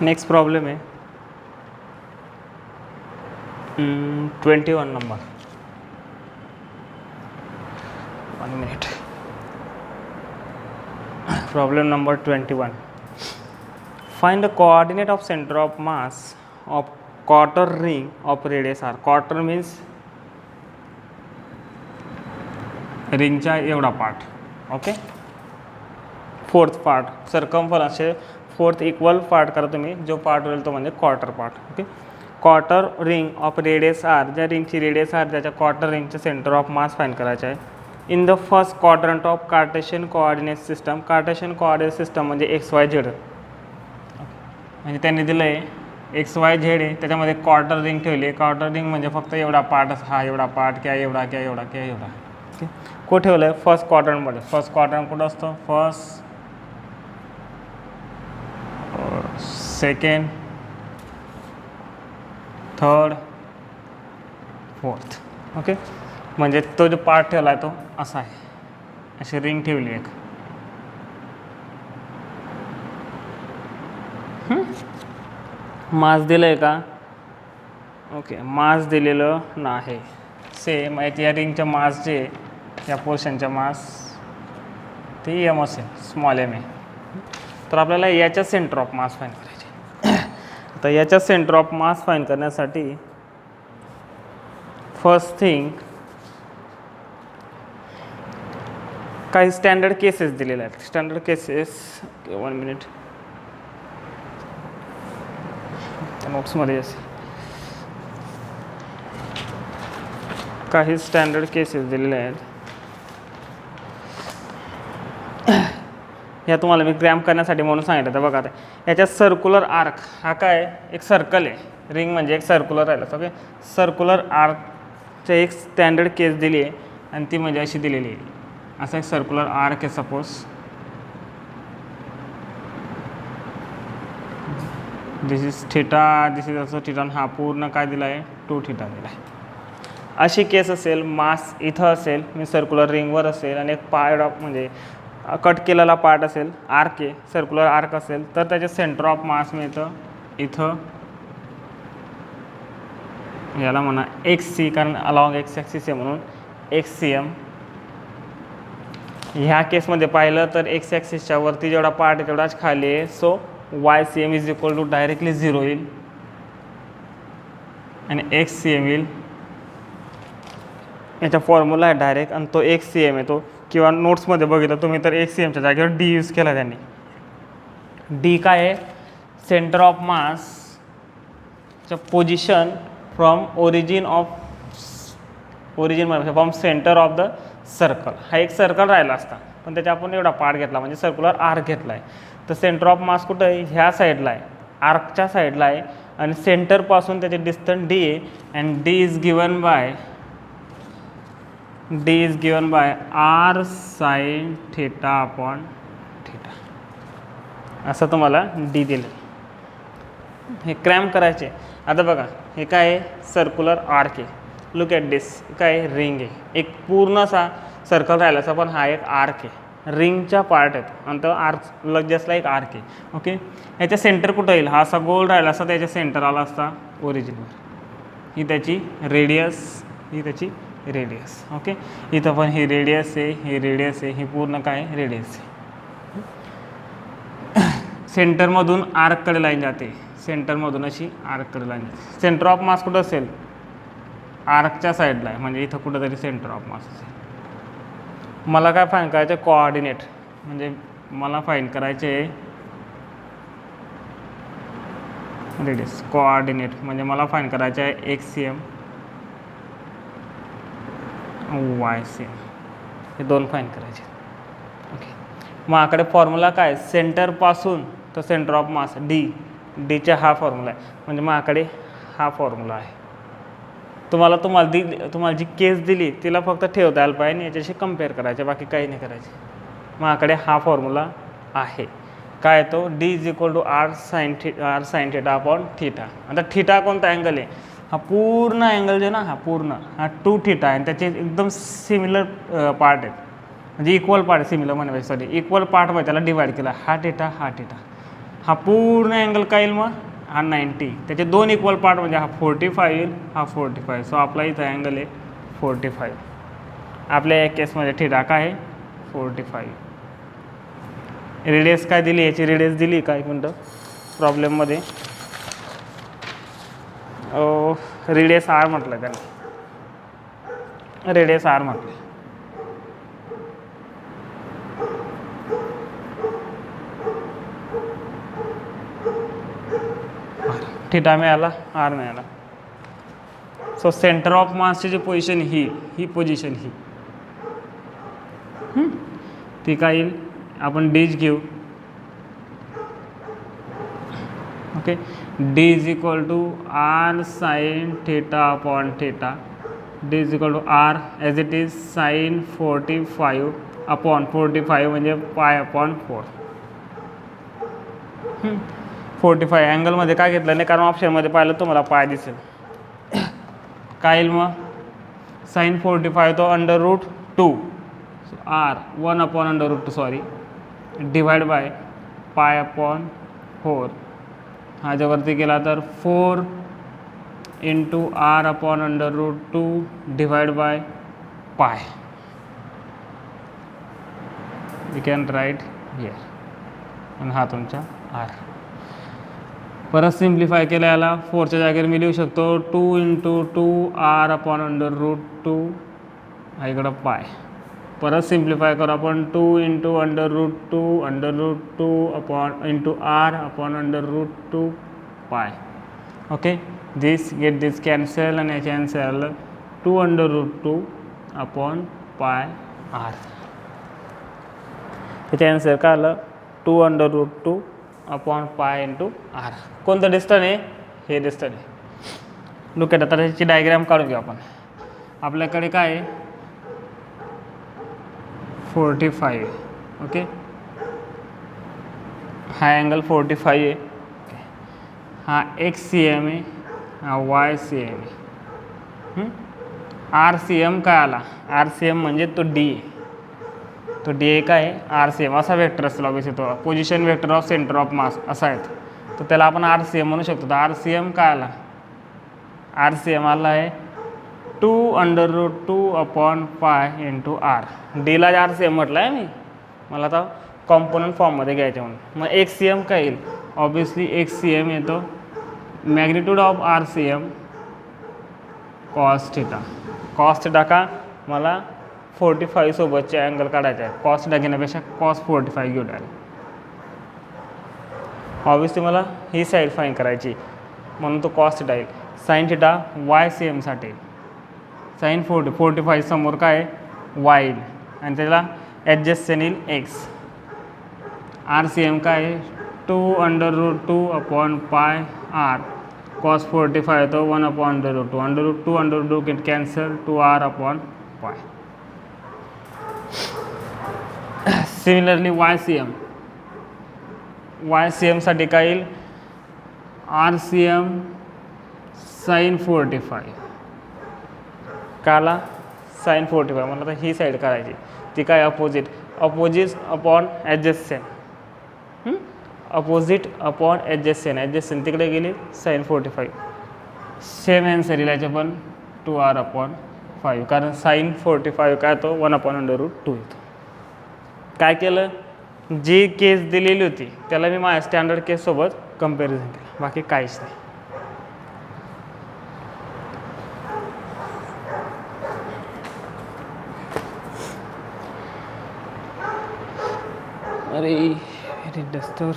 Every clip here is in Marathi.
नेक्स्ट प्रॉब्लेम है 21 number. 1 minute. Problem number 21. Find the coordinate of center of mass of quarter ring of radius r. Quarter means रिंगचा एवढा part. Okay, fourth part circumference fourth equal part करा तुम्ही. जो पार्ट होईल तो म्हणजे quarter part. Okay, quarter ring of radius R. ज्या रिंगची रेडियस आर त्याच्या क्वार्टर रिंगचे सेंटर ऑफ मास फाइंड करायचे आहे. In the first quadrant of Cartesian coordinate system. Cartesian coordinate system म्हणजे एक्स वाय झेड. म्हणजे त्यांनी दिलं आहे एक्स वाय झेड आहे, त्याच्यामध्ये क्वार्टर रिंग ठेवली. क्वार्टर रिंग म्हणजे फक्त एवढा पार्ट, हा एवढा पार्ट किंवा एवढा किंवा एवढा किंवा एवढा. ओके, कुठे ठेवलं आहे? फर्स्ट क्वाड्रंटमध्ये. फर्स्ट क्वाड्रंट कुठं असतो? First, second, third, fourth. Okay, म्हणजे तो जो पार्ट ठेवला आहे तो असा आहे. अशी रिंग ठेवली एक. मास दिलं आहे का? ओके, मास दिलेलं नाही. सेम या रिंगच्या मास जे या पोर्शनच्या मास ते एम असेल, स्मॉल एम आहे. तर आपल्याला याच्या सेंटर ऑफ मास फाइंड करायचे. आता याच्या सेंटर ऑफ मास फाइंड करण्यासाठी फर्स्ट थिंग काही स्टँडर्ड केसेस दिलेले आहेत. स्टँडर्ड केसेस 1 मिनिट नोट्समध्ये असेल. काही स्टँडर्ड केसेस दिलेले आहेत. या तुम्हाला मी ग्रॅम करण्यासाठी म्हणून सांगितलं. तर बघा आता याच्यात सर्क्युलर आर्क हा काय एक सर्कल आहे. रिंग म्हणजे एक सर्क्युलर राहिलं. ओके, सर्क्युलर आर्कचे एक स्टँडर्ड केस दिली आहे आणि ती म्हणजे अशी दिलेली आहे. असा एक सर्क्युलर आर्क आहे suppose. This is theta, this is असं थिटा. हा पूर्ण काय दिला आहे? 2 थिटा दिला आहे. अशी केस असेल, मास इथं असेल, मी सर्क्युलर रिंगवर असेल आणि एक पार्ट ऑफ म्हणजे कट केलेला पार्ट असेल, आर्क आहे, सर्क्युलर आर्क असेल, तर त्याचे सेंटर ऑफ मास मिळतं इथं. याला म्हणा एक्स सी, कारण अलॉंग एक्स ॲक्सिस आहे म्हणून एक्स सी एम. ह्या केसमध्ये पाहिलं तर एक्स ॲक्सिसच्या वरती जेवढा पार्ट आहे तेवढाच खाली आहे. So Y C M is equal to directly 0 येईल आणि एक्स सी एम येईल. याचा फॉर्म्युला आहे डायरेक्ट आणि तो एक्स सी एम येतो. किंवा नोट्समध्ये बघितलं तुम्ही तर एक्स सी एमच्या जागेवर डी यूज केला त्यांनी. डी काय आहे? सेंटर ऑफ मासचं position from origin from centre of the circle. हा एक सर्कल राहिला असता पण त्याच्या आपण एवढा पार्ट घेतला म्हणजे सर्क्युलर आर्क घेतला आहे. तर सेंटर ऑफ मास कुठं आहे? ह्या साईडला आहे, आर्कच्या साईडला आहे. आणि सेंटरपासून त्याचे डिस्टन्स डी आहे. And D is given by R sine theta upon theta. असं तुम्हाला डी दिलं. हे क्रॅम्प करायचे. आता बघा हे काय आहे? सर्क्युलर आर्क आहे. लुक ॲट दिस. काय आहे? रिंग आहे. एक पूर्ण असा सर्कल राहिला असा पण हा एक आर्क आहे. रिंगचा पार्ट आहे आणि तो आर्क लगेचला एक आर्क आहे. ओके, याच्या सेंटर कुठं येईल? हा असा गोल राहिला असता त्याच्या सेंटर आला असता ओरिजिनवर. ही त्याची रेडियस, ही त्याची रेडियस. ओके, इथं पण ही रेडियस आहे, ही रेडियस आहे, ही पूर्ण काय रेडियस आहे. सेंटरमधून आर्ककडे लाईन जाते. सेंटरमधून अशी आर्ककडे लाईन जाते. सेंटर ऑफ मास कुठं असेल? आर्कच्या साईडला आहे म्हणजे इथं कुठंतरी सेंटर ऑफ मास असेल. मला काय फाईंड करायचं? कोऑर्डिनेट. म्हणजे मला फाईंड करायचे रेडियस. कोऑर्डिनेट म्हणजे मला फाईंड करायचे आहे X C M, Y C M. हे दोन फाईंड करायचे. ओके, मग आकडे फॉर्म्युला काय? सेंटरपासून तर सेंटर ऑफ मास डी. डीचा हा फॉर्म्युला आहे म्हणजे मग आकडे हा फॉर्म्युला आहे. तुम्हाला जी केस दिली तिला फक्त ठेवता आलं पाहिजे आणि याच्याशी कम्पेअर करायचे, बाकी काही नाही करायचे. मग आकडे हा फॉर्म्युला आहे. काय तो? D is equal to R sine theta upon theta. आता थिटा कोणता अँगल आहे? हा पूर्ण अँगल जो ना, हा पूर्ण हा 2 थिटा आहे आणि त्याचे एकदम सिमिलर पार्ट आहेत. म्हणजे इक्वल पार्ट, सिमिलर म्हणायचं सॉरी, इक्वल पार्टमध्ये त्याला डिवाइड केला. हा थिटा, हा थिटा. हा पूर्ण अँगल काय येईल मग हा 90, त्याचे दोन इक्वल पार्ट म्हणजे हा 45 येईल, हा 45. सो आपला इथं अँगल आहे 45. आपल्या या केसमध्ये थिटा काय आहे 45. रेडियस काय दिली, याची रेडियस दिली काय म्हणतं प्रॉब्लेममध्ये, रेडियस आर म्हटलं त्याने, रेडियस आर म्हटलं. थिटा मिळाला, आर मिळाला. सो सेंटर ऑफ मासची जी पोझिशन ही पोझिशन ती काय येईल, आपण डीज घेऊ. Okay, D is equal to R sine theta upon theta, D is equal to R as it is sine 45 upon 45 म्हणजे पाय अपॉन 4. 45 अँगलमध्ये काय घेतलं नाही, कारण ऑप्शनमध्ये पाहिलं तुम्हाला पाय दिसेल. काय येईल मग साइन 45 तो √2 R 1 upon √2 sorry divide by pi upon 4. हा ज्यावरती गेला तर 4 into R upon √2 divide by pi. We can write here. आणि हा तुमचा आर. परत सिम्प्लिफाय केला याला 4च्या जागेवर मी लिहू शकतो 2 इंटू 2 आर अपॉन √2 हा इकडं पाय. परत सिम्प्लिफाय करू आपण 2 into √2 upon into R upon √2 pi. Okay, this get this cancel आणि कॅन्सल 2 √2 अपॉन पाय आर. त्याच्या आन्सर काय आलं 2 √2 अपॉन पाय इंटू आर. कोणतं डिस्टन्स आहे, हे डिस्टन्स आहे. Look at. आता त्याची डायग्राम काढून घेऊ आपण. आपल्याकडे काय आहे 45. ओके, हा अँगल 45 आहे. हा XCM आहे, हा YCM आहे. RCM काय आला, RCM म्हणजे तो D आहे. तो D काय आहे RCM असा वेक्टर असतो ऑब्वियसली, तो position vector of centre of मास असा आहे. तर त्याला आपण RCM म्हणू शकतो. तर RCM काय आला, RCM आला आहे 2 √2 अपॉन पाय इंटू आर. डीला RCM म्हटलं आहे मी, मला आता कॉम्पोनंट फॉर्ममध्ये घ्यायचे म्हणून. मग XCM काय येईल, ऑब्वियसली XCM येतो magnitude of RCM cos theta. Cos theta का, मला 45 सोबतचे अँगल काढायचे आहे. कॉस थिटा घेण्यापेक्षा कॉस 45 घेऊन आले. ऑब्वियसली मला ही साईड फाईन करायची म्हणून तो कॉस थिटा येईल. साईन थिटा YCMसाठी साईन 45 समोर काय आहे Y येईल आणि त्याला ॲडजस्टन येईल X. RCM काय आहे 2 √2 अपॉन पाय आर. कॉस 45 येतो 1 upon √2 get cancel 2R upon pi. Similarly YCMसाठी काय येईल RCM साइन 45. काला साइन 45 मला आता ही साईड करायची, ती काय अपोजिट अपॉन ॲडजस्टन, अपोजिट अपॉन ॲडजस्टन तिकडे गेली साइन 45. सेम ॲन्सर येईल याच्या पण 2R अपॉन 5, कारण साइन 45 काय तो 1 अपॉन √2 येतो. काय केलं, जी केस दिलेली होती त्याला मी माझ्या स्टँडर्ड केससोबत कम्पॅरिझन केलं, बाकी काहीच नाही. अरे duster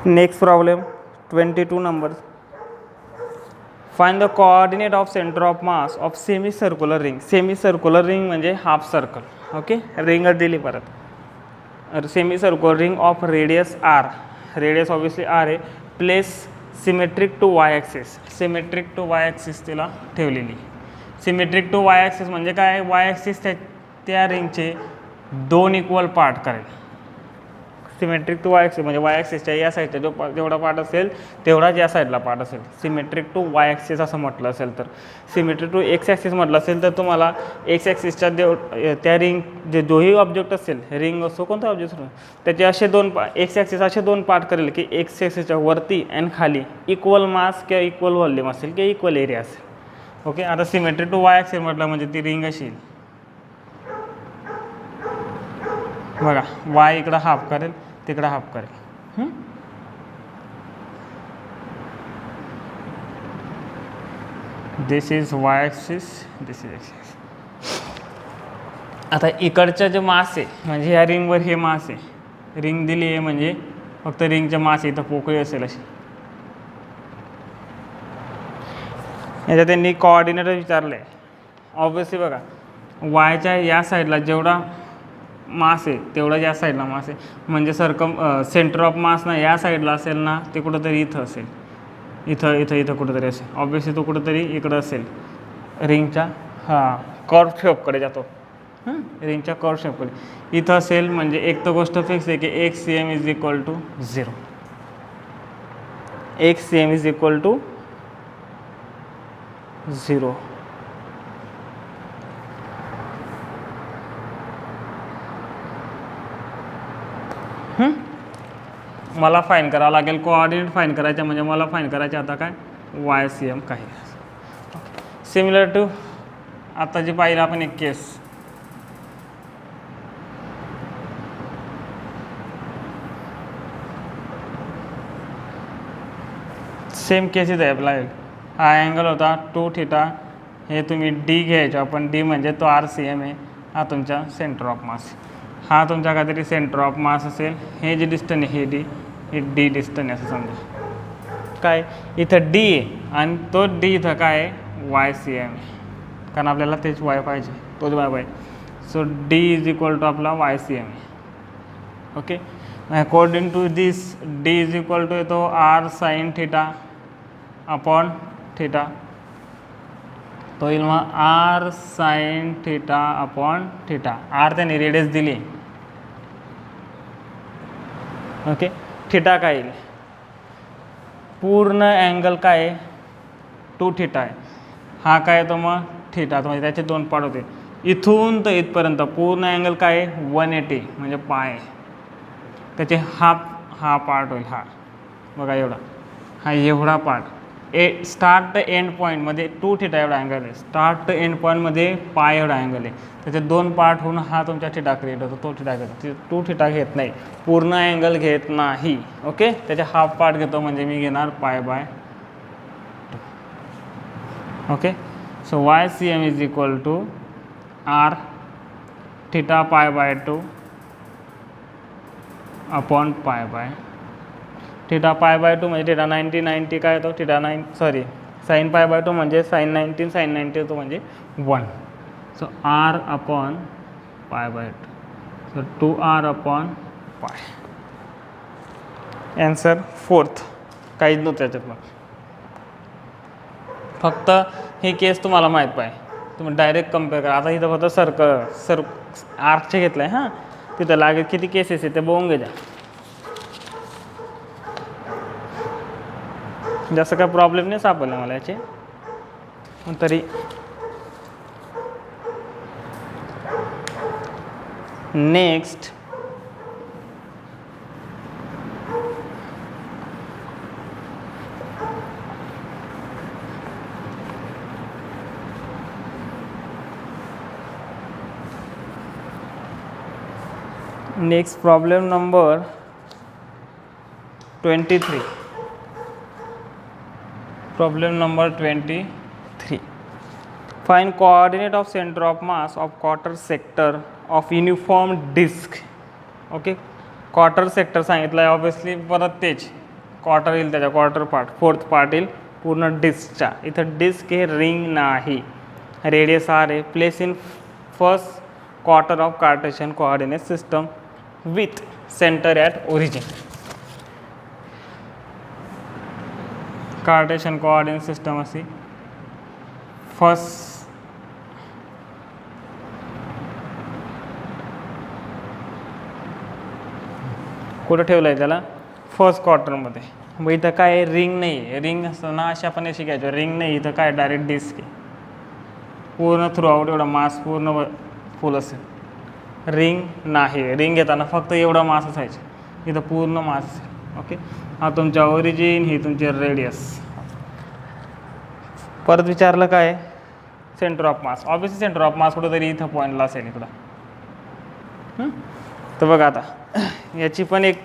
Next problem 22 numbers. Find the coordinate of center of mass of semicircular ring. Semicircular ring म्हणजे हाफ सर्कल. ओके, रिंग दिली परत. Semicircular ring of radius R. Radius obviously R आहे, place symmetric to Y axis, symmetric to Y axis तिला ठेवलेली. सिमेट्रिक टू वाय ॲक्सिस म्हणजे काय, वाय ॲक्सिस त्या रिंगचे 2 इक्वल पार्ट करेल. सिमेट्रिक टू वाय ॲक्सिस म्हणजे वाय ॲक्सिसच्या या साईडचा जेवढा पार्ट असेल तेवढाच या साईडला पार्ट असेल. सिमेट्रिक टू वाय ॲक्सिस असं म्हटलं असेल तर. सिमेट्रिक टू एक्स ॲक्सिस म्हटलं असेल तर तुम्हाला एक्स ॲक्सिसच्या त्या रिंग जे जोही ऑब्जेक्ट असेल, रिंग असो कोणता ऑब्जेक्ट असो, त्याचे असे एक्स ॲक्सिस असे 2 पार्ट करेल की एक्स ॲक्सिसच्या वरती आणि खाली इक्वल मास किंवा इक्वल व्हॉल्यूम असेल किंवा इक्वल एरिया असेल. ओके, आता सिमेट्रिक टू वाय ॲक्सिस म्हटलं म्हणजे ती रिंग अशी येईल बघा, वाय इकडं हाफ करेल, तिकडं हाफ करेल. This is Y axis, this is axis. आता इकडचं जे मास आहे म्हणजे ह्या रिंगवर हे मास आहे, रिंग दिली आहे म्हणजे फक्त रिंगच्या मास इथं पोकळी असेल अशी. याच्यात त्यांनी कोऑर्डिनेट विचारलं आहे. ऑब्वियसली बघा, वायच्या या साईडला जेवढा मास आहे तेवढा या साईडला मास आहे, म्हणजे सेंटर ऑफ मास ना या साईडला असेल ना, ते कुठंतरी इथं असेल, इथं इथं इथं कुठंतरी असेल. ऑब्वियसली तो कुठंतरी इकडं असेल, रिंगच्या कर्व शेपकडे जातो, रिंगच्या कर्व शेपकडे इथं असेल. म्हणजे एक तर गोष्ट फिक्स आहे की X C M is equal to 0, X C M is equal to 0. मला फाईन करावं लागेल, कोऑर्डिनेट फाईन करायचं म्हणजे मला फाईन करायचे आता काय, वाय सी एम काही. सिमिलर टू आता जी पाहिलं आपण एक केस, सेम केसेस अप्लाय. हा अँगल होता 2 थीटा, हे तुम्ही डी घ्यायचो आपण, डी म्हणजे तो आर सी एम आहे, हा तुमचा सेंटर ऑफ मास. हा तुमचा काहीतरी सेंटर ऑफ मास असेल, हे जे डिस्टन्स आहे हे डी डिस्टन्स असं समजा. काय इथं डी आहे आणि तो डी इथं काय आहे, वाय सी एम आहे, कारण आपल्याला तेच वाय पाहिजे, तोच वाय पाहिजे. So D is equal to आपला वाय सी एम आहे. Okay, according to this D is equal to येतो R sine theta upon theta, तो येईल मग R sine theta upon theta. R त्याने रेडियस दिली. ओके, थिटा काय येईल, पूर्ण अँगल काय आहे 2 थिटा आहे, हा काय येतो मग थिटा, म्हणजे त्याचे 2 पार्ट होते. इथून तर इथपर्यंत पूर्ण अँगल काय आहे 180 म्हणजे पाय, त्याचे हा पार्ट होईल, हा बघा एवढा, हा एवढा पार्ट. स्टार्ट द एंड पॉईंटमध्ये 2 थिटा एवढा अँगल आहे, स्टार्ट द एंड पॉईंटमध्ये पाय एवढा अँगल आहे, त्याचे 2 पार्ट होऊन हा तुमचा थिटा क्रिएट होतो, तो थिटा घेतो. 2 थिटा घेत नाही, पूर्ण अँगल घेत नाही. ओके, त्याचे हाफ पार्ट घेतो म्हणजे मी घेणार pi by 2. Okay, so Y C M is equal to R theta pi by 2 upon pi by theta pi by 2 म्हणजे थिटा 90 काय येतो, थिटा साईन पाय बाय 2 म्हणजे साईन 90 येतो म्हणजे 1. So R upon pi by 2, so 2r upon pi. Answer 4th, काहीच नव्हतं त्याच्यात. मग फक्त हे केस तुम्हाला माहीत पाहिजे, तुम्ही डायरेक्ट कम्पेअर करा. आता इथं फक्त आर्कचे घेतलं आहे, हां तिथं लागेल किती केसेस आहे ते बघून घ्या. जास्त काय प्रॉब्लेम नाही सापडले मला याचे, तरी next problem number 23. Problem number 23. Find coordinate of center of mass of quarter sector of uniform disk. Okay, quarter sector सांगितलं आहे, ऑब्वियसली परत तेच क्वार्टर येईल, त्याच्या क्वार्टर पार्ट 4th पार्ट येईल पूर्ण डिस्कच्या. इथं डिस्क हे रिंग नाही, रेडियस आर आहे, place in first quarter of Cartesian coordinate system with centre at origin. Cartesian coordinate system अशी फर्स्ट कुठं ठेवलं आहे त्याला फर्स्ट क्वार्टरमध्ये. मग इथं काय रिंग नाही आहे, रिंग असताना अशा आपण अशी घ्यायचो, रिंग नाही इथं काय डायरेक्ट डिस्क आहे पूर्ण थ्रू आउट एवढा मास पूर्ण फुल असेल. रिंग नाही, रिंग घेताना फक्त एवढा मास असायचा, इथं पूर्ण मास असेल. ओके, हा तुमच्या ओरिजिन, ही तुमची रेडियस. परत विचारलं काय centre of mass, obviously centre of मास कुठंतरी इथं पॉईंटला असेल इकडं. तर बघा आता याची पण एक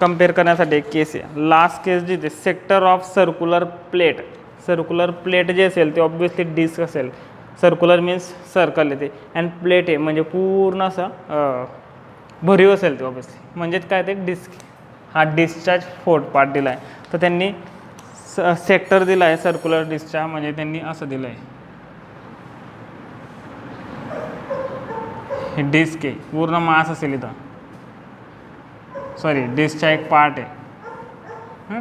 कम्पेअर करण्यासाठी एक केस आहे. लास्ट केस जी ते sector of circular plate, circular plate जे असेल ते ऑब्वियसली डिस्क असेल. सर्क्युलर मीन्स सर्कल येते अँड प्लेट आहे म्हणजे पूर्ण असं भरीव असेल ते ऑब्वियसली, म्हणजेच काय ते डिस्क. हा डिस्कचा फोर्थ पार्ट दिला आहे, तर त्यांनी सेक्टर दिला आहे सर्क्युलर डिस्कचा, म्हणजे त्यांनी असं दिलं आहे. हे डिस्क आहे, पूर्ण मास असेल इथं, सॉरी डिस्कचा एक पार्ट आहे.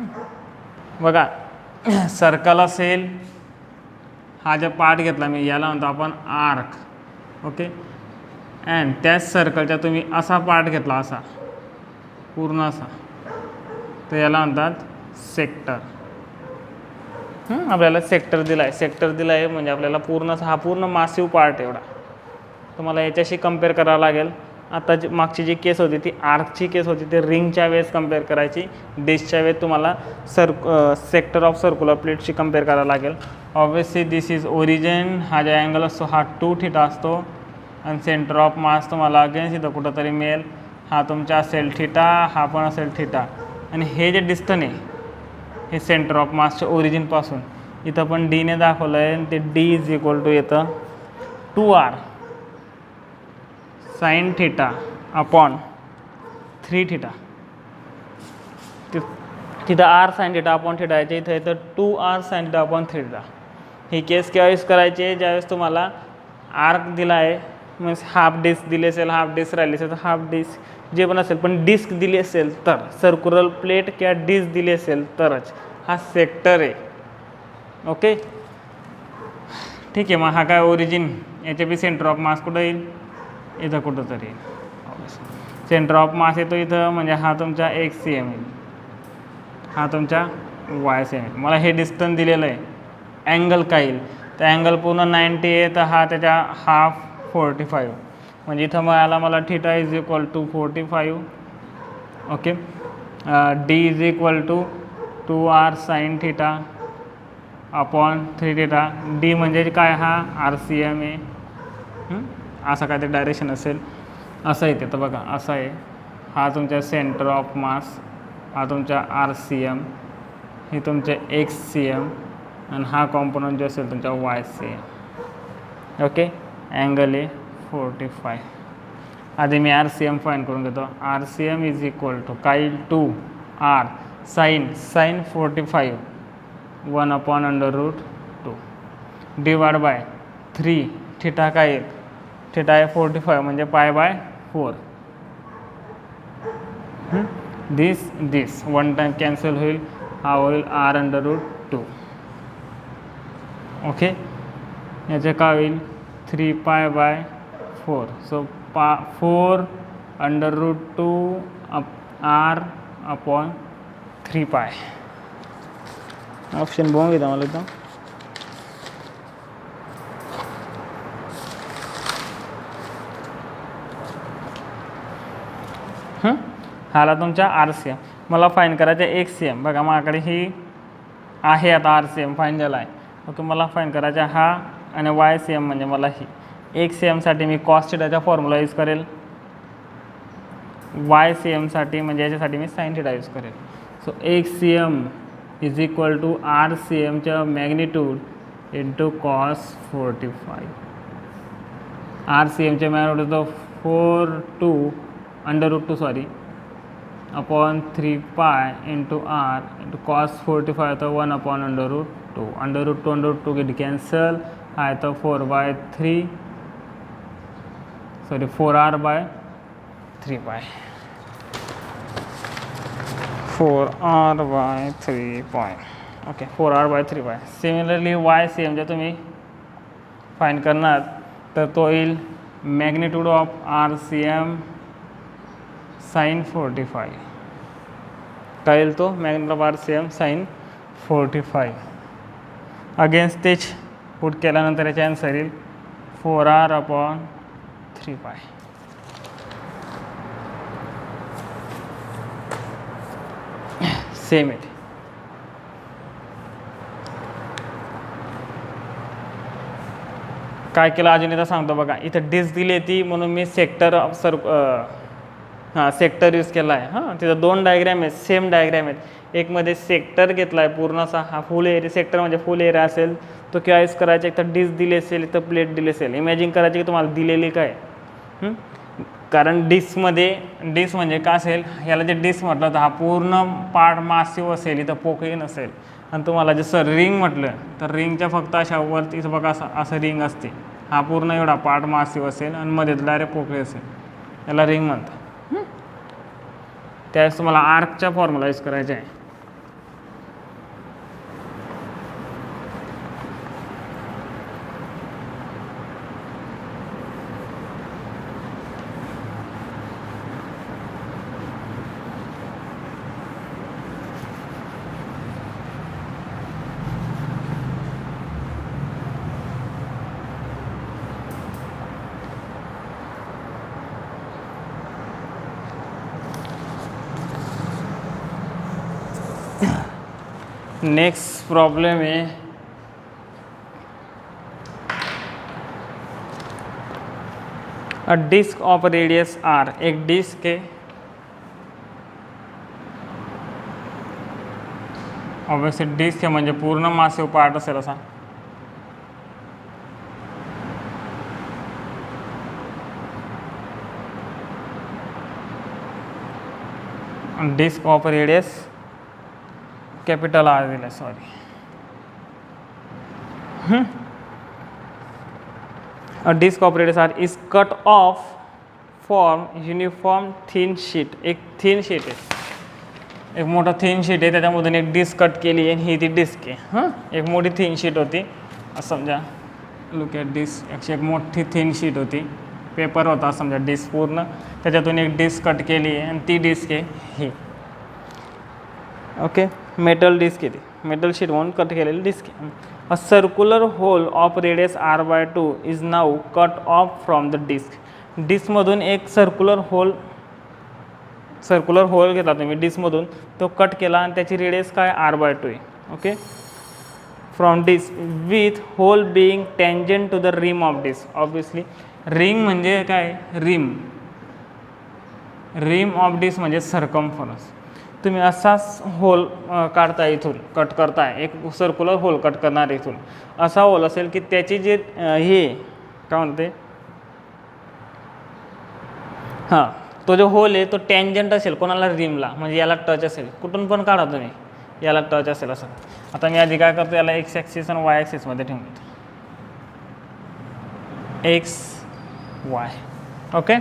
बघा सर्कल असेल, हा जो पार्ट घेतला मी याला म्हणतो आपण आर्क. ओके, अँड त्याच सर्कलचा तुम्ही असा पार्ट घेतला असा पूर्ण असा, तर याला म्हणतात सेक्टर. आपल्याला सेक्टर दिला आहे, सेक्टर दिला आहे म्हणजे आपल्याला पूर्ण हा पूर्ण मासिव पार्ट एवढा. तुम्हाला याच्याशी कम्पेअर करावं लागेल. आता जी मागची जी केस होती ती आर्कची केस होती, ती रिंगच्या वेळेस कम्पेअर करायची. डिस्कच्या वेळेस तुम्हाला सेक्टर ऑफ सर्क्युलर प्लेटशी कम्पेअर करावं लागेल. ऑब्वियसली दिस इज ओरिजिन, हा जो अँगल असतो हा 2θ असतो आणि सेंटर ऑफ मास तुम्हाला अगेन्स्ट इथं कुठंतरी मिळेल. हा तुमचा असेल θ, हा पण असेल θ. आणि हे जे डिस्टन्स आहे हे सेंटर ऑफ मासच्या ओरिजिनपासून इथं पण डीने दाखवलं आहे, आणि ते डी इज इक्वल टू येतं 2r sin θ अपॉन 3θ. तिथं r sin θ अपॉन θ याच्या इथं येतं 2r sin θ अपॉन 3θ. ही केस केव्हा यूज करायची आहे, ज्यावेळेस तुम्हाला आर्क दिला आहे मीन्स हाफ डिस्क दिली असेल, हाफ डिस्क राहिली असेल तर हाफ डिस्क जे पण असेल, पण डिस्क दिली असेल तर, सर्क्युलर प्लेट किंवा डिस्क दिली असेल तरच हा सेक्टर आहे. ओके ठीक आहे. मग हा काय ओरिजिन, याच्या बी सेंटर ऑफ मास कुठं येईल, इथं कुठं तरी येईल. सेंटर ऑफ मास येतो इथं, म्हणजे हा तुमचा x cm येईल, हा तुमचा y cm येईल. मला हे डिस्टन्स दिलेलं आहे, अँगल काय येईल, तर अँगल पूर्ण 90 आहे, तर हा त्याच्या हाफ 45, म्हणजे इथं मिळाला मला θ is equal to 45. Okay, d is equal to 2r sin θ upon 3θ. d म्हणजे काय, हा RCM आहे. असं काहीतरी डायरेक्शन असेल, असं येते. तर बघा असं आहे, हा तुमचा सेंटर ऑफ मास, हा तुमचा RCM, हे तुमचे XCM, आणि हा कॉम्पोनंट जो असेल तुमचा YCM. ओके, अँगल आहे 45. आधी मी RCM फाईंड करून घेतो. RCM इज इक्वल टू काय, 2r sine 45 1 upon √2 divide bye 3 θ काय येईल, θ आहे 45 म्हणजे π/4. दिस वन टाइम कॅन्सल होईल, हा होईल r√2. ओके, याचे काय होईल 3π/4. So 4 √2 r upon 3π. ऑप्शन बघून घेता मला इथं. हाला तुमच्या RCM मला फाईन करायचं आहे XCM. बघा माझ्याकडे ही आहे आता RCM फाईन झाला आहे. ओके, मला फाईन करायचा हा आणि YCM म्हणजे मला ही. XCMसाठी मी कॉस थीटाचा फॉर्म्युला यूज करेल, YCMसाठी म्हणजे याच्यासाठी मी साइन थीटा यूज करेल. So XCM is equal to RCMच्या मॅग्निट्यूड इंटू कॉस 45. RCMच्या मॅग्निट्यूड होतं 4/2 sorry upon 3π into r into cos 45 होतं 1 अपॉन √2. √2 गेट कॅन्सल, हा येतं 4/3 sorry 4r/3π. 4r/3π. Okay 4r/3y. Similarly Y same जर तुम्ही फाईंड करणार तर तो येईल मॅग्निट्यूड ऑफ RCM sin 45. काय येईल तो magnitude of RCM sin 45. Against तेच पुट केल्यानंतर याचा आन्सर येईल 4r/3y. सेम आहे. काय केलं अजून इथं सांगतो बघा. इथं डिस्क दिली ती म्हणून मी सेक्टर सेक्टर यूज केला आहे. हां तिथं 2 डायग्रॅम आहेत, सेम डायग्रॅम आहेत. एकमध्ये सेक्टर घेतला आहे पूर्णसा, हा फुल एरिया सेक्टर म्हणजे फुल एरिया असेल तो किंवा यूज करायचा. एक तर डिस्क दिली असेल, इथं प्लेट दिली असेल. इमॅजिन करायची की तुम्हाला दिलेली काय, कारण डिस्कमध्ये डिस्क म्हणजे काय असेल, याला जे डिस्क म्हटलं तर हा पूर्ण पार्ट मासिव असेल, इथं पोकळी नसेल. आणि तुम्हाला जसं रिंग म्हटलं तर रिंगच्या फक्त अशा वरती बघा असं रिंग असते. हा पूर्ण एवढा पार्ट मासिव असेल आणि मध्ये डायरेक्ट पोकळी असेल, याला रिंग म्हणतात. त्यावेळेस तुम्हाला आर्कचा फॉर्म्युला यूज करायचा आहे. नेक्स्ट प्रॉब्लेम है a disc of radius r. एक डिस्क है, ऑब्वियसली डिस्क है म्हणजे पूर्ण मासिव पार्ट असेल असा. Disc of radius capital R दिला, sorry. A disc of radius R is cut off from uniform thin sheet. एक थिन शीट आहे, एक मोठा थिन शीट आहे, त्याच्यामधून एक डिस्क कट केली आहे. ही ती डिस्क आहे. एक मोठी थिन शीट होती असं समजा. Look at disc. एक मोठी थिन शीट होती, पेपर होता समजा डिस्क पूर्ण, त्याच्यातून एक डिस्क कट केली आहे आणि ती डिस्क आहे ही. ओके, मेटल डिस्क आहे ती, मेटल शीट म्हणून कट केलेली डिस्क आहे. A circular hole of radius r/2 is now cut off from the disc. डिस्कमधून एक सर्क्युलर होल घेतला तुम्ही डिस्कमधून, तो कट केला आणि त्याची रेडियस काय r/2 आहे. Okay, from disc with hole being tangent to the rim of disc. Obviously ring म्हणजे काय, रिम ऑफ डिस्क म्हणजे सर्कम्फरन्स. तुम्ही असाच होल काढता, इथून कट करताय, एक सर्क्युलर होल कट करणार इथून. असा होल असेल की त्याची जे हे काय म्हणते, हां तो जो होल आहे तो टँजंट असेल कोणाला, रिमला, म्हणजे याला टच असेल. कुठून पण काढा तुम्ही, याला टच असेल असं. आता मी आधी काय करतो, याला एक्स ॲक्सिस आणि वाय ॲक्सिसमध्ये ठेवून देतो. X Y. ओके,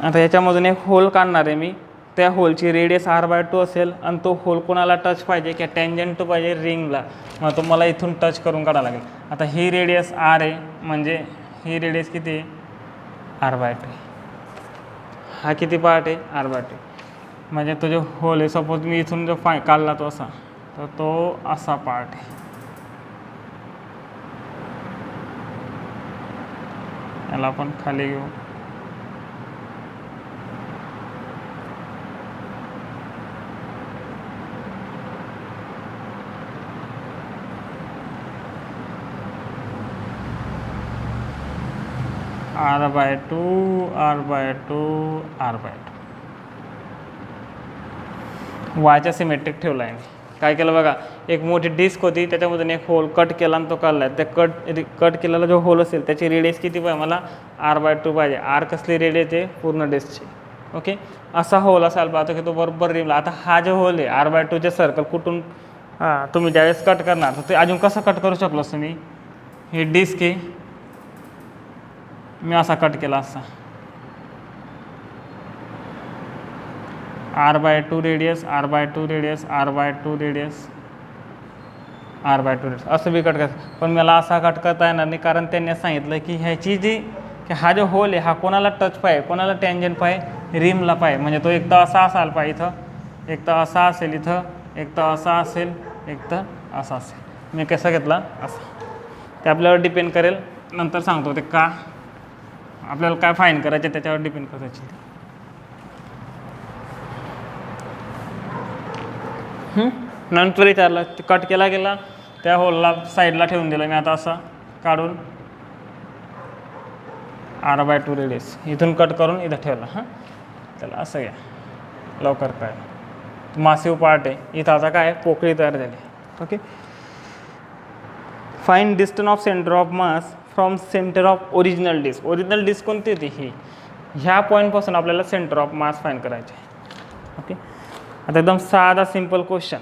आता याच्यामधून एक होल काढणार आहे मी. त्या होलची रेडियस r/2 असेल आणि तो होल कोणाला टच पाहिजे, की टँजंट पाहिजे रिंगला. मग तो मला इथून टच करून काढावं लागेल. आता ही रेडियस r आहे, म्हणजे ही रेडियस किती आहे, r/2. हा किती पार्ट आहे, r/2. म्हणजे तो जो होल आहे, सपोज मी इथून जो काढला तो असा, तर तो असा पार्ट आहे. याला आपण खाली घेऊ. r/2 r/2 r/2. वायच्या सिमेट्रिक ठेवला आहे मी. काय केलं बघा, एक मोठी डिस्क होती, त्याच्यामधून एक होल कट केला आणि तो काढला. त्या कट केलेला जो होल असेल त्याची रेडियस किती पाहिजे मला, r/2 पाहिजे. r कसली रेडियस आहे, पूर्ण डिस्कची. ओके, असा होल असायला पाहतो की तो बरोबर रिमला. आता हा जो होल आहे r/2चे सर्कल कुठून, तुम्ही ज्यावेळेस कट करणार तर ते अजून कसं कट करू शकलो तुम्ही. हे डिस्क आहे, मी असा कट केला असा, r/2 radius, r/2 radius, r/2 radius, r/2 radius असं बी कट करायचं. पण मला असा कट करता येणार नाही, कारण त्यांनी सांगितलं की ह्याची जी की हा जो होल आहे हा कोणाला टच पाहिजे, कोणाला टँजंट पाहिजे, रिमला पाहिजे. म्हणजे तो एक तर असा असायला पाहिजे इथं, एक तर असा असेल इथं, एक तर असा असेल, एक तर असा असेल. मी कसा घेतला असा. ते आपल्यावर डिपेंड करेल, नंतर सांगतो ते का आपल्याला काय फाईन करायचे त्याच्यावर डिपेंड करायचे. नंतर विचारलं कट केला गेला, त्या होलला साईडला ठेवून दिलं मी. आता असं काढून r/2 रेडियस इथून कट करून इथं ठेवला. हां त्याला असं घ्या लवकर. काय मासिव पार्ट आहे इथं. आता काय पोकळी तयार झाली. Okay. Find distance of centre of mass from centre of original disc. Original disc कोणती होती ही, ह्या पॉईंटपासून आपल्याला सेंटर ऑफ मास फाईन करायचे. ओके. आता एकदम साधा सिंपल क्वेश्चन.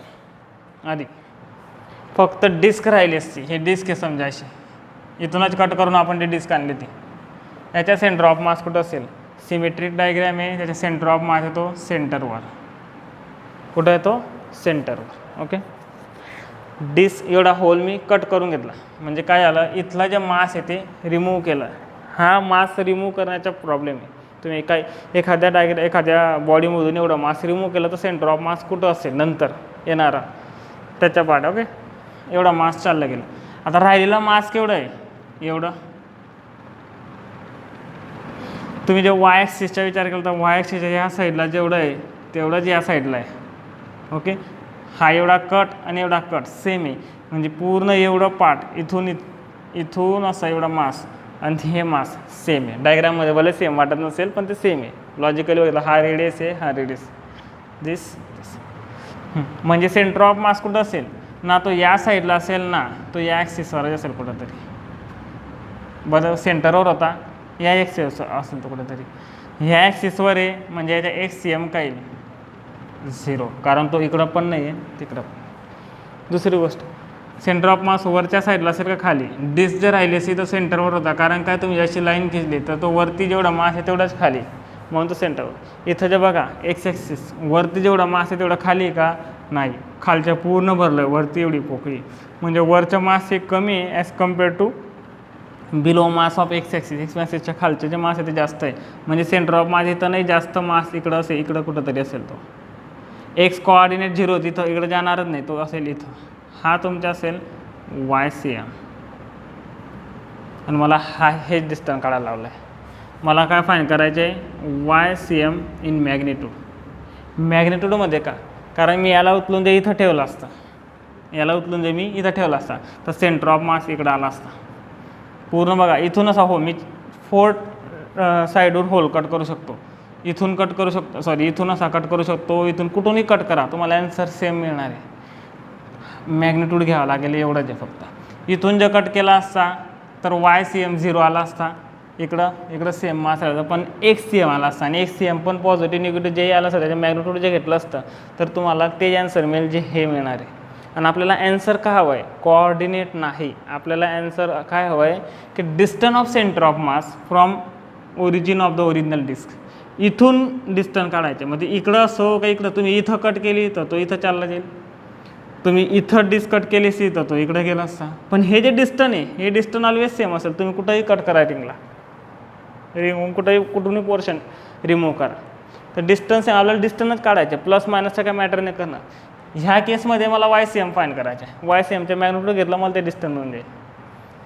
आधी फक्त डिस्क राहिली असती, हे डिस्क हे समजायचे. इथूनच कट करून आपण ते डिस्क आणली ती. याच्या सेंटर ऑफ मास कुठं असेल, सिमेट्रिक डायग्रॅम आहे, त्याच्या सेंटर ऑफ मास येतो सेंटरवर. कुठं येतो सेंटरवर. ओके. डिस्क एवढा होल मी कट करून घेतला. म्हणजे काय झालं, इथला जे मास आहे ते रिमूव्ह केलं. हा मास रिमूव्ह करण्याचा प्रॉब्लेम आहे. तुम्ही एखाद्या बॉडीमधून एवढा मास रिमूव्ह केला तर सेंटर ऑफ मास कुठं असेल नंतर येणारा त्याच्या पार्ट. ओके. एवढा मास चालला गेला. आता राहिलेला मास केवढं आहे, एवढं. तुम्ही जे वाय ॲक्सिसचा विचार केला तर वाय ॲक्सिसच्या ह्या साईडला जेवढं आहे तेवढंच या साईडला आहे. ओके. हा एवढा कट आणि एवढा कट सेम आहे. म्हणजे पूर्ण एवढं पार्ट इथून असा एवढा मास आणि हे मास सेम आहे. डायग्राममध्ये भले सेम वाटत नसेल पण ते सेम आहे. लॉजिकली बघितलं हा रेडियस आहे, हा रेडियस, दिस. म्हणजे सेंटर ऑफ मास कुठं असेल ना, तो या साईडला असेल ना, तो या ॲक्सिसवर असेल कुठंतरी. बरं सेंटरवर होता, या ॲक्सिस असेल तो कुठेतरी. ह्या ॲक्सिसवर आहे म्हणजे याच्या HCM काय येईल 0, कारण तो इकडं पण नाही आहे तिकडं पण. दुसरी गोष्ट, सेंटर ऑफ मास वरच्या साईडला असेल का खाली. डिस्क जर राहिली असेल तर सेंटरवर होता, कारण काय तुम्ही अशी लाईन खिचली तर तो वरती जेवढा मास आहे तेवढाच खाली, म्हणून तो सेंटरवर. इथं जे बघा एक्स ॲक्सिस वरती जेवढा मास आहे तेवढा खाली आहे का, नाही, खालच्या पूर्ण भरलं आहे, वरती एवढी पोकळी. म्हणजे वरचं मास हे कमी आहे as compare to below mass of X axis. X ॲक्सिसच्या खालचे जे मास आहे ते जास्त आहे. म्हणजे सेंटर ऑफ मास इथं नाही, जास्त मास इकडं असेल, इकडं कुठंतरी असेल. तो एक्स कोऑर्डिनेट 0 तिथं इकडं जाणारच नाही, तो असेल इथं. हा तुमचा असेल YCM. आणि मला हेच डिस्टन्स काढायला लावलं आहे. मला काय फाईन करायचं आहे, YCM इन मॅग्निट्यूड. मॅग्निट्यूडमध्ये का, कारण मी याला उचलून जे इथं ठेवलं असतं, याला उचलून जे मी इथं ठेवलं असतं तर सेंटर ऑफ मास इकडं आला असता पूर्ण. बघा इथून असा हो, मी 4 साईडवर होल कट करू शकतो, इथून कट करू शकतो, सॉरी इथून असा कट करू शकतो, इथून कुठूनही कट करा, तुम्हाला ॲन्सर सेम मिळणार आहे. मॅग्निट्यूड घ्यावं लागेल एवढंच आहे फक्त. इथून जर कट केला असता तर YCM 0 आला असता, इकडं सेम मास आला, पण HCM आला असता. आणि HCM पण पॉझिटिव्ह निगेटिव्ह जे आलं असतं त्याच्या मॅग्निट्यूड जे घेतलं असतं तर तुम्हाला ते ॲन्सर मिळेल जे हे मिळणार आहे. आणि आपल्याला ॲन्सर का हवं आहे, कोऑर्डिनेट नाही. आपल्याला ॲन्सर काय हवं आहे की distance of centre of mass from origin of the original disc. इथून डिस्टन्स काढायचे. म्हणजे इकडं असो का इकडं, तुम्ही इथं कट केली तर तो इथं चालला जाईल, तुम्ही इथं डिस्क कट केली असती तर तो इकडे गेला असता. पण हे जे डिस्टन्स आहे हे डिस्टन्स ऑलवेज सेम असेल. तुम्ही कुठंही कट करा, टिंगला कुठूनही पोर्शन रिमूव्ह करा, तर डिस्टन्स आहे, आपल्याला डिस्टन्सच काढायचे. प्लस मायनसचं काय मॅटर नाही करणार. ह्या केसमध्ये मला YCM फाईन करायचं आहे. YCMच्या मॅग्निट्यूड घेतलं मला ते डिस्टन्स म्हणून जाईल,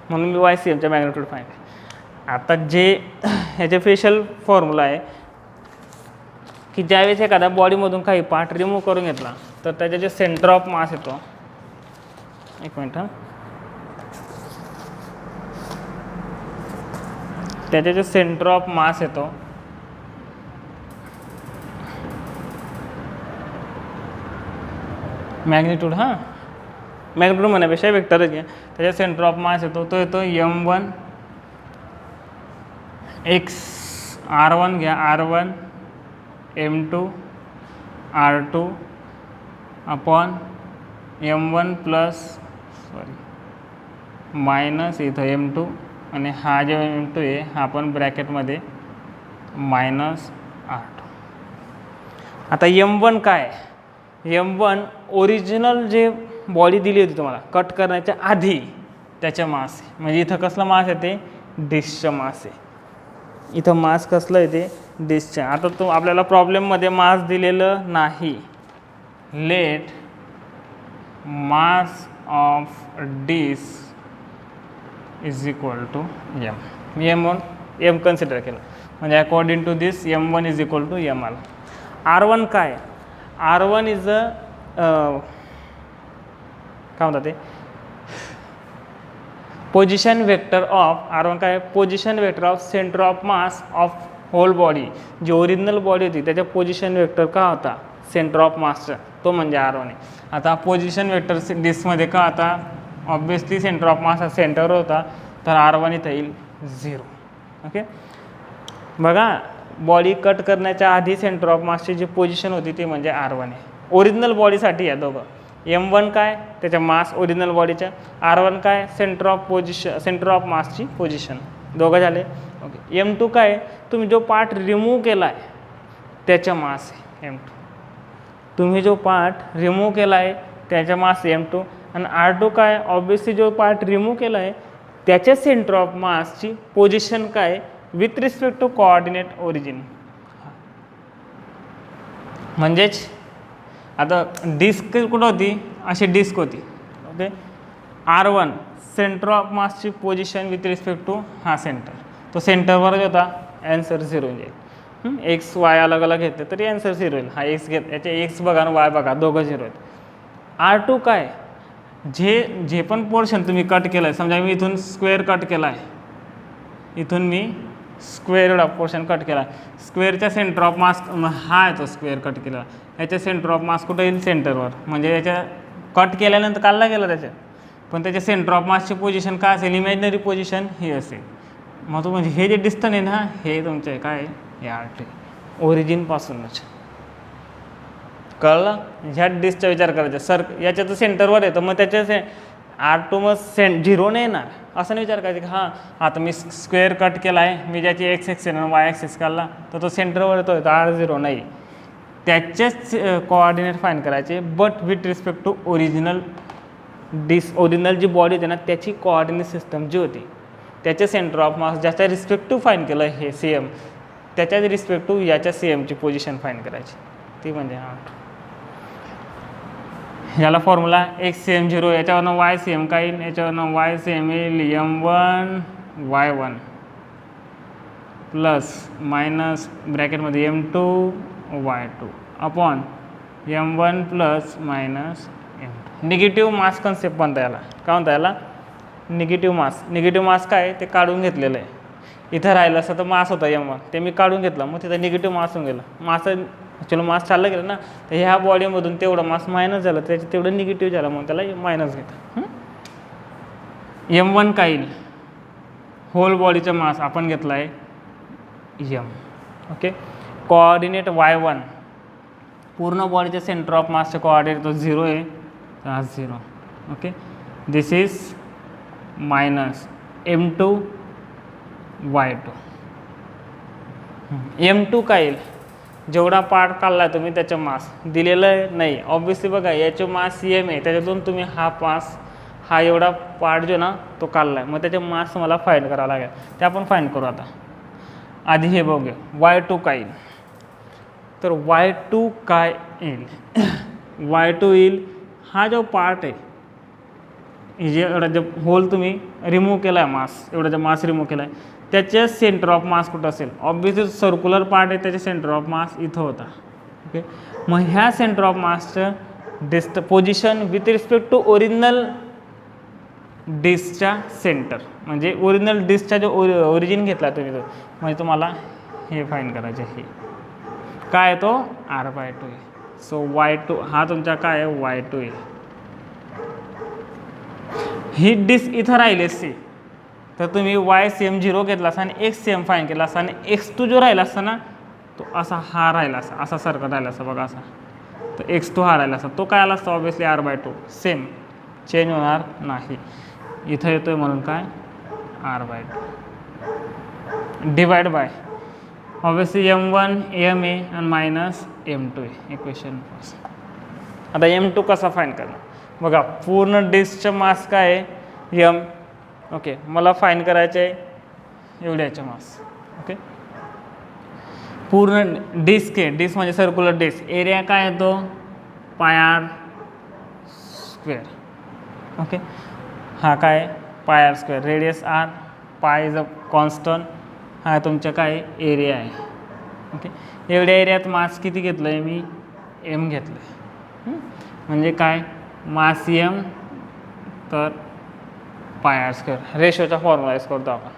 म्हणून मी YCMच्या मॅग्निट्यूड फाईन आहे. आता जे ह्याचे स्पेशल फॉर्म्युला आहे की ज्यावेळेस एखाद्या बॉडीमधून काही पार्ट रिमूव्ह करून घेतला तर त्याचे जे सेंटर ऑफ मास येतो, एक मिनिट हां, त्याचे जे सेंटर ऑफ मास येतो मॅग्निट्यूड, हां मॅग्निट्यूड म्हणण्यापेक्षा वेक्टरच घ्या. त्याच्या सेंटर ऑफ मास येतो तो येतो M1 x R1 घ्या, R1 M2 R2 upon M1 plus minus इथं M2 आणि हा जो M2 आहे हा पण ब्रॅकेटमध्ये -R2. आता M1 काय, M1 ओरिजिनल जे बॉडी दिली होती तुम्हाला कट करण्याच्या आधी त्याच्या मास आहे. म्हणजे इथं कसलं मास येते, डिशचं मास आहे. इथं मास कसलं येते, डिशचं. आता तो आपल्याला प्रॉब्लेममध्ये मास दिलेलं नाही. Let mass of dish is equal to M1 M consider केलं म्हणजे according to this M1 is equal to MR. R1 काय, R1 इज अ काय म्हणतात ते, पोजिशन वेक्टर ऑफ, R1 काय, position vector of centre of mass of whole body. जी ओरिजिनल बॉडी होती त्याच्या पोजिशन वेक्टर का होता, सेंटर ऑफ मासचा, तो म्हणजे R1 आहे. आता पोजिशन वेक्टर डिस्कमध्ये का होता, ऑब्वियसली सेंटर ऑफ मास हा सेंटर होता, तर R1 इथं येईल 0. ओके, बघा बॉडी कट करण्याच्या आधी सेंटर ऑफ मासची जी पोझिशन होती ती म्हणजे R1 आहे. ओरिजिनल बॉडीसाठी या दोघं. M1 काय, त्याच्या मास ओरिजिनल बॉडीच्या, R1 काय, centre of position, centre of मासची पोझिशन, दोघं झाले. ओके, M2 काय, तुम्ही जो पार्ट रिमूव्ह केला आहे त्याच्या मास आहे M2. तुम्ही जो पार्ट रिमूव्ह केला आहे त्याच्या मास M2. आणि R2 काय, ऑब्वियसली जो पार्ट रिमूव्ह केला आहे त्याच्या सेंटर ऑफ मासची पोझिशन काय with respect to coordinate origin. म्हणजेच आता डिस्क कुठं होती, अशी डिस्क होती. ओके, R1 सेंटर ऑफ मासची पोझिशन विथ रिस्पेक्ट टू हा सेंटर, तो सेंटरवरच होता, ॲन्सर 0 येईल. एक्स वाय अलग अलग घेतले तरी ॲन्सर 0 येईल. हा एक्स घेत, याचे एक्स बघा आणि वाय बघा, दोघं 0 आहेत. R2 काय, जे पण पोर्शन तुम्ही कट केलं आहे, समजा मी इथून स्क्वेअर कट केला आहे, इथून मी स्क्वेअर एवढा पोर्शन कट केला, स्क्वेअरच्या सेंटर ऑफ मास हा आहे, तो स्क्वेअर कट केला, याच्या सेंटर ऑफ मास कुठं येईल, सेंटरवर. म्हणजे याच्या कट केल्यानंतर काढला गेला त्याच्यात, पण त्याच्या सेंटर ऑफ मासची पोझिशन काय असेल, इमॅजिनरी पोझिशन ही असेल. मग तो म्हणजे हे जे डिस्टन्स आहे ना, हे तुमचे काय आहे, हे R2 ओरिजिनपासूनच. कळलं, ह्या डिस्कचा विचार करायचा. सर याच्या तर सेंटरवर आहे, तर मग त्याच्या R2 मग 0 नाही येणार, असं नाही विचार करायचा की हां आता मी स्क्वेअर कट केला आहे, मी ज्याची एक्स एक्सेस आणि वाय एक्सेस काढला तर तो सेंटरवर येतो, तर R0 नाही. त्याचेच कोऑर्डिनेट फाईंड करायचे, but with respect to original original जी बॉडी होती ना त्याची कोऑर्डिनेट सिस्टम जी होती त्याचे सेंटर ऑफ मास ज्याच्या रिस्पेक्टिव्ह फाईंड केलं हे CM, त्याच्याच रिस्पेक्टिव्ह याच्या CMची पोझिशन फाईंड करायची, ती म्हणजे याला formula x CM 0, याच्यावरनं y CM काय येईल, याच्यावरनं y CM येईल M1 Y1 प्लस मायनस ब्रॅकेटमध्ये M2 Y2 upon M1 plus minus M2. Negative mass concept म्हणता याला, काय म्हणता याला, निगेटिव्ह मास. निगेटिव्ह मास काय ते काढून घेतलेलं आहे. इथं राहिलं असतं तर मास होता M1, ते मी काढून घेतलं, मग तिथं निगेटिव्ह मास होऊन गेलं. मास ॲक्च्युअली मास चाललं गेलं ना, तर ह्या बॉडीमधून तेवढं मास मायनस झालं, त्याचं तेवढं निगेटिव्ह झालं, मग त्याला मायनस घेतं. M1 काय येईल, होल बॉडीचा मास आपण घेतला आहे M. ओके, कोऑर्डिनेट Y1 पूर्ण बॉडीच्या सेंटर ऑफ मासचा कोऑर्डिनेट तो 0 आहे, तर हा 0. Okay, this is minus M2 Y2. M2 काय येईल, जेवढा पार्ट काढला तुम्ही त्याचं मास दिलेलं आहे नाही, ऑब्विसली बघा याचं मास CM आहे, त्याच्यातून तुम्ही हा मास हा एवढा पार्ट जो ना तो काढला आहे, मग त्याचे मास मला फाईंड करावं लागेल, ते आपण फाईंड करू. आता आधी हे बघूया Y2 काय येईल, तर Y2 काय येईल, Y2 येईल हा जो पार्ट आहे जे एवढा जो होल तुम्ही रिमूव्ह केला आहे, मास एवढा जो मास रिमूव्ह केला आहे त्याच्या सेंटर ऑफ मास कुठं असेल, ऑब्विसली सर्क्युलर पार्ट आहे त्याच्या सेंटर ऑफ मास इथं होता. ओके, मग ह्या सेंटर ऑफ मासचं position with respect to original डिस्कच्या सेंटर, म्हणजे ओरिजिनल डिस्कचा जो ओरिजिन घेतला तुम्ही तो, म्हणजे तुम्हाला हे फाईंड करायचे, हे काय आहे तो R/2 आहे. सो Y2 हा तुमचा काय आहे Y2 आहे. ही डिस्क इथं राहिली असती तर तुम्ही y CM 0 घेतला असता आणि x CM फाईंड केला असता, आणि x2 जो राहिला असता ना तो असा हा राहिला असता, असा सर्कल राहिला असता बघा असा, तर x2 हा राहिला असता, तो काय आला असता ऑब्विसली R/2 सेम, चेंज होणार नाही. इथं येतोय म्हणून काय R/2 divide by, obviously M1 M आहे आणि मायनस M2 आहे इक्वेशन फर्स्ट. आता M2 कसा फाईंड करणार बघा, पूर्ण डिस्कचं मास काय आहे M. ओके, मला फाईंड करायचं आहे एवढ्याचं मास. ओके, पूर्ण डिस्क आहे, डिस्क म्हणजे सर्क्युलर डिस्क. एरिया काय येतो πr². ओके, हा काय πr². रेडियस r, पाय इज अ कॉन्स्टंट. हा तुमच्या काय एरिया आहे. ओके, एवढ्या एरियात मास किती घेतलं आहे मी M घेतलं आहे. म्हणजे काय मास M तर πr². रेशोचा फॉर्म्युला यूज करतो आपण.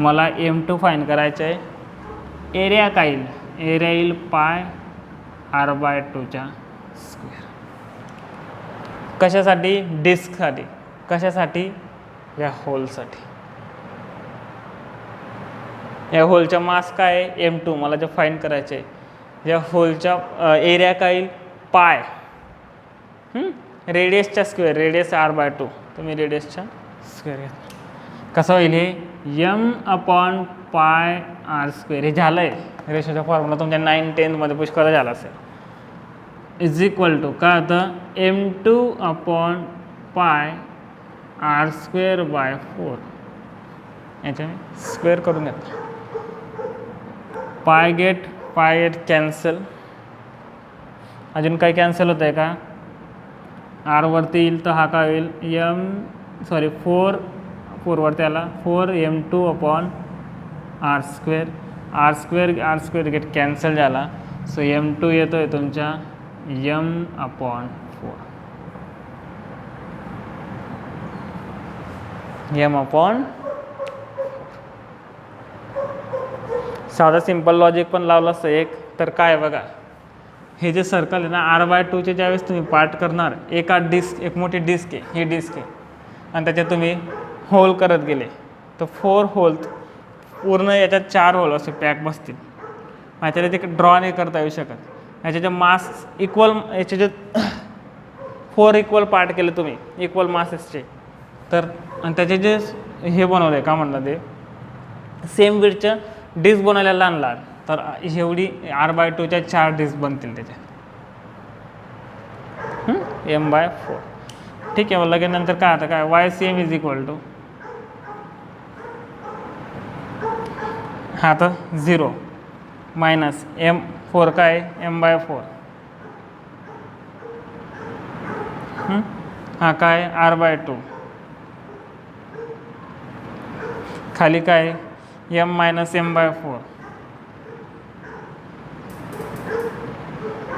मला M2 फाईंड करायचं आहे. एरिया काय येईल, एरिया येईल πr/2 स्क्वेअर. कशासाठी डिस्कसाठी, कशासाठी या होलसाठी. या होलचा मास काय आहे M2 मला जे फाईंड करायचे आहे. या होलचा एरिया काय येईल पाय, रेडियसच्या स्क्वेअर, रेडियस r/2. तुम्ही रेडियसच्या स्क्वेअर घ्या. कसं होईल हे M/πr². हे झालं आहे रेशोचा फॉर्म्युला तुमच्या 9-10मध्ये पुष्कळ झाला असेल. इज इक्वल टू काय होतं M2/πr²/4. याच्या स्क्वेअर करून घेतो. पाय गेट कॅन्सल. अजून काही कॅन्सल होतं आहे का, r वरती येईल तर हा काय होईल 4 वरती आला 4M2/r². r² गेट कॅन्सल झाला. सो M2 येतो आहे तुमच्या M/4. M/4. साधा सिंपल लॉजिक पण लावलं असतं एक तर काय बघा, हे जे सर्कल आहे ना r/2चे ज्यावेळेस तुम्ही पार्ट करणार, एका डिस्क, एक मोठी डिस्क आहे, ही डिस्क आहे आणि त्याच्यात तुम्ही होल करत गेले तर 4 होल पूर्ण याच्यात 4 होल असे पॅक बसतील. याच्याला ते ड्रॉ नाही करता येऊ शकत. याचे मास इक्वल, याचे जे 4 इक्वल पार्ट केले तुम्ही इक्वल मासेसचे तर, आणि त्याचे जे हे बनवले का म्हणलं ते सेम विड्थच्या डिस्क बनवल्या लहान लहान, तर एवढी r/2च्या 4 डिस्क बनतील त्याच्या M/4. ठीक आहे. लगेच नंतर काय आता काय YCM इज इक्वल टू हा तर 0 मायनस M4 काय M/4. हा काय r/2. खाली काय M - M/4.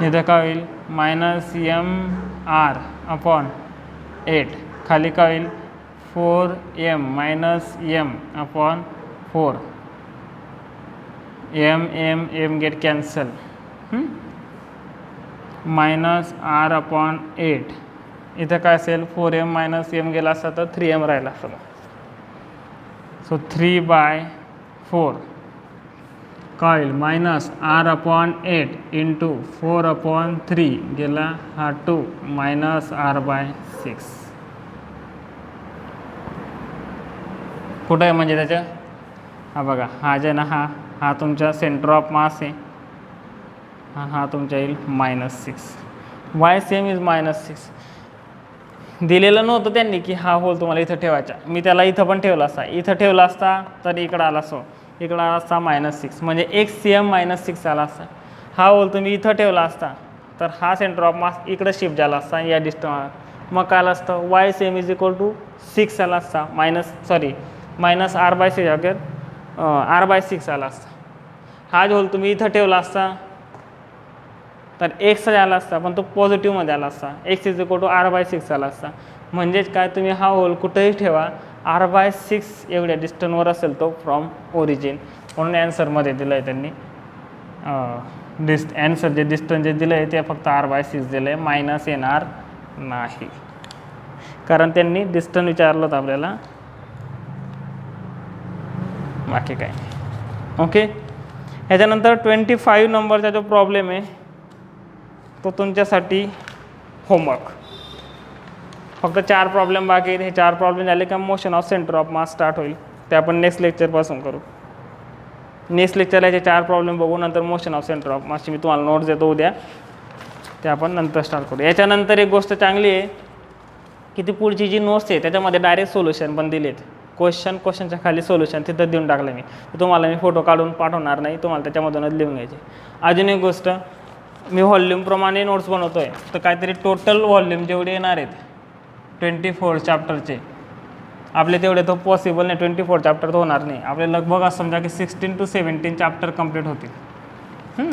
इथं काय होईल -MR/8. खाली काय होईल 4M - M/4. M get cancel. -R/8. इथं काय असेल 4M - M गेला असता तर 3M राहिला असता. सो 3/4 काय होईल -R/8 इंटू 4/3 गेला हा 2 -R/6. कुठं आहे म्हणजे त्याच्या, हा बघा हा जे ना हा तुमचा सेंटर ऑफ मास आहे. हा तुमच्या येईल -6. YCM is -6. दिलेलं नव्हतं त्यांनी की हा होल तुम्हाला इथं ठेवायचा. मी त्याला इथं पण ठेवला असता, इथं ठेवला असता तर इकडं आला असो, इकडं आला असता -6 म्हणजे एक CM -6 आला असता. हा होल तुम्ही इथं ठेवला असता तर हा सेंटर ऑफ मास इकडं शिफ्ट झाला असता या डिस्टन्स. मग काय आलं असतं YCM इज इक्वल टू 6 आला असता. -R/6 अगर R/6 आला असता. हा जो होल तुम्ही इथं ठेवला असता तर x आला असता पण तो पॉझिटिव्हमध्ये आला असता. x is equal to R/6 आला असता. म्हणजेच काय तुम्ही हा होल कुठेही ठेवा R/6 एवढ्या डिस्टन्सवर असेल तो फ्रॉम ओरिजिन. म्हणून ॲन्सरमध्ये दिलं आहे त्यांनी ॲन्सर जे डिस्टन्स जे दिलं आहे ते फक्त R/6 दिलं आहे, मायनस येणार नाही. कारण त्यांनी डिस्टन्स विचारलं होतं आपल्याला, बाकी काय नाही. ओके. ह्याच्यानंतर 25 नंबरचा जो प्रॉब्लेम आहे तो तुमच्यासाठी होमवर्क. फक्त 4 प्रॉब्लेम बाकी आहेत. हे 4 प्रॉब्लेम झाले का motion of centre of mass start होईल. ते आपण नेक्स्ट लेक्चरपासून करू. नेक्स्ट लेक्चरला याचे 4 प्रॉब्लेम बघू. नंतर मोशन ऑफ सेंटर ऑफ मासची मी तुम्हाला नोट्स देतो उद्या, ते आपण नंतर स्टार्ट करू. याच्यानंतर एक गोष्ट चांगली आहे की ती पुढची जी नोट्स आहे त्याच्यामध्ये डायरेक्ट सोल्युशन पण दिलेत. क्वेश्चनच्या खाली सोल्युशन तिथं देऊन टाकलं मी. तुम्हाला मी फोटो काढून पाठवणार नाही, तुम्हाला त्याच्यामधूनच लिहून घ्यायचे. अजून एक गोष्ट, मी व्हॉल्यूमप्रमाणे नोट्स बनवतो आहे, तर काहीतरी टोटल व्हॉल्यूम जेवढे येणार आहेत 24 चॅप्टरचे आपले तेवढे तर पॉसिबल नाही. 24 चॅप्टर तर होणार नाही आपले. लगभग असं समजा की 16 to 17 चॅप्टर कंप्लीट होतील.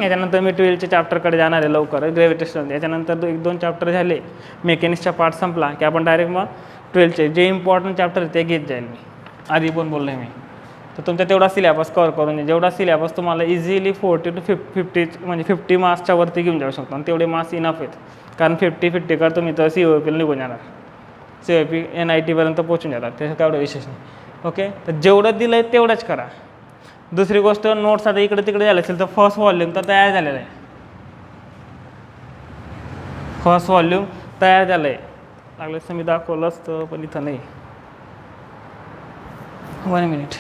याच्यानंतर मी 12चे चॅप्टरकडे जाणार आहे लवकर, ग्रॅव्हिटेशन. याच्यानंतर 1-2 चॅप्टर झाले, मेकॅनिक्सचा पार्ट संपला की आपण डायरेक्ट मग 12चे जे इम्पॉर्टंट चॅप्टर ते घेत जाईल. मी आधी पण बोललो आहे मी. तर तुमचा तेवढा सिलेबस कव्हर करून द्या. जेवढा सिलेबस तुम्हाला इझिली 40 to 50 म्हणजे 50 मार्क्सच्या वरती घेऊन जाऊ शकतो. आणि तेवढे मार्क्स इनफ आहेत, कारण 50 कर तुम्ही तर COPला निघून जाणार. COP NITपर्यंत पोहोचून जातात, त्याचं काय एवढं विशेष नाही. ओके, तर जेवढं दिलं आहे तेवढंच करा. दुसरी गोष्ट, नोट्स आता इकडे तिकडे झालं असेल तर फर्स्ट व्हॉल्यूम तर तयार झालेलं आहे. फर्स्ट व्हॉल्यूम तयार झालं आहे. लागलं असं मी दाखवलं असतं पण इथं नाही. 1 minute.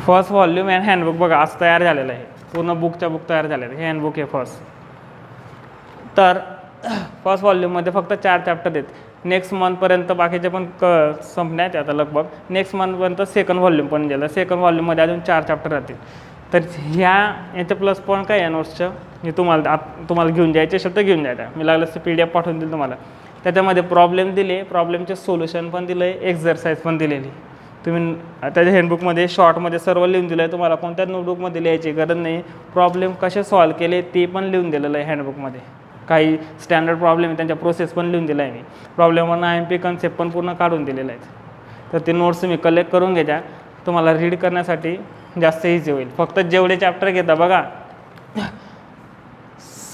First volume and handbook बघा आज तयार झालेलं आहे. पूर्ण बुकच्या बुक तयार झालेलं आहे. हे हँडबुक आहे फर्स्ट. तर फर्स्ट व्हॉल्यूममध्ये फक्त 4 चॅप्टर आहेत. नेक्स्ट मंथपर्यंत बाकीचे पण संपण्यात आता लगभग. नेक्स्ट मंथपर्यंत सेकंड व्हॉल्यूम पण गेलं. सेकंड व्हॉल्यूममध्ये अजून 4 चॅप्टर राहतील. तर याचं प्लस पॉईंट काय आहे नोट्सचं, हे तुम्हाला घेऊन जायचे असेल तर घेऊन जायचं. मी लागलं असं PDF पाठवून दिलं तुम्हाला. त्याच्यामध्ये प्रॉब्लेम दिले, प्रॉब्लेमचे सोल्युशन पण दिलं आहे, एक्झरसाईज पण दिलेली. तुम्ही त्याच्या हँडबुकमध्ये शॉर्टमध्ये सर्व लिहून दिलं आहे. तुम्हाला कोणत्याच नोटबुकमध्ये लिहायची गरज नाही. प्रॉब्लेम कसे सॉल्व केले ते पण लिहून दिलेलं आहे हँडबुकमध्ये. काही स्टँडर्ड प्रॉब्लेम आहे त्यांच्या प्रोसेस पण लिहून दिला आहे मी. प्रॉब्लेमवरनं IMP कन्सेप्ट पण पूर्ण काढून दिलेलं आहे. तर ते नोट्स तुम्ही कलेक्ट करून घ्या. तुम्हाला रीड करण्यासाठी जास्त इझी होईल. फक्त जेवढे चॅप्टर घेता बघा,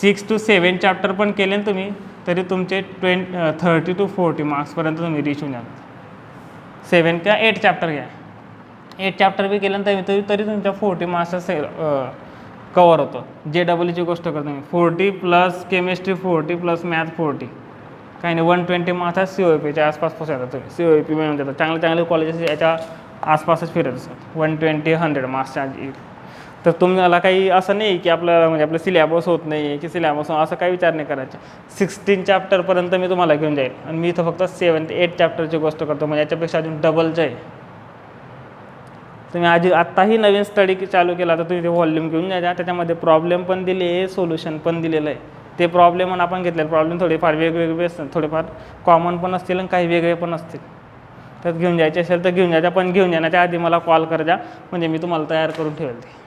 6 to 7 चॅप्टर पण केले ना तुम्ही तरी तुमचे 30 to 40 मार्क्सपर्यंत तुम्ही रीच होऊन जाता. 7 किंवा 8 चॅप्टर घ्या. 8 चॅप्टर बी केलं तरी तुमच्या 40 मार्क्सचा कवर होतो. JEEची गोष्ट करतो मी. 40 प्लस केमिस्ट्री 40 प्लस मॅथ 40, काही नाही 120 मार्क्स COPच्या आसपास पोहोचतात तुम्ही. COP मिळून देतात. चांगले कॉलेजेस याच्या आसपासच फिरत असतात. 120-100 मार्क्सच्या. तर तुम्हाला काही असं नाही की आपलं सिलेबस होत नाही की सिलेबस असं काही विचार नाही करायचा. 16 चॅप्टरपर्यंत मी तुम्हाला घेऊन जाईल आणि मी इथं फक्त 7 ते 8 चॅप्टरची गोष्ट करतो. म्हणजे याच्यापेक्षा अजून डबलचं आहे. तुम्ही आत्ताही नवीन स्टडी चालू केला तर तुम्ही ते व्हॉल्यूम घेऊन जा. त्याच्यामध्ये प्रॉब्लेम पण दिले, सोल्युशन पण दिलेलं आहे. ते प्रॉब्लेम आणि आपण घेतलेले प्रॉब्लेम थोडेफार वेगवेगळे असतात, थोडेफार कॉमन पण असतील आणि काही वेगळे पण असतील. तर घेऊन जायचे असेल तर घेऊन जायच्या, पण घेऊन जाण्याच्या आधी मला कॉल करा, म्हणजे मी तुम्हाला तयार करून ठेवेल ते.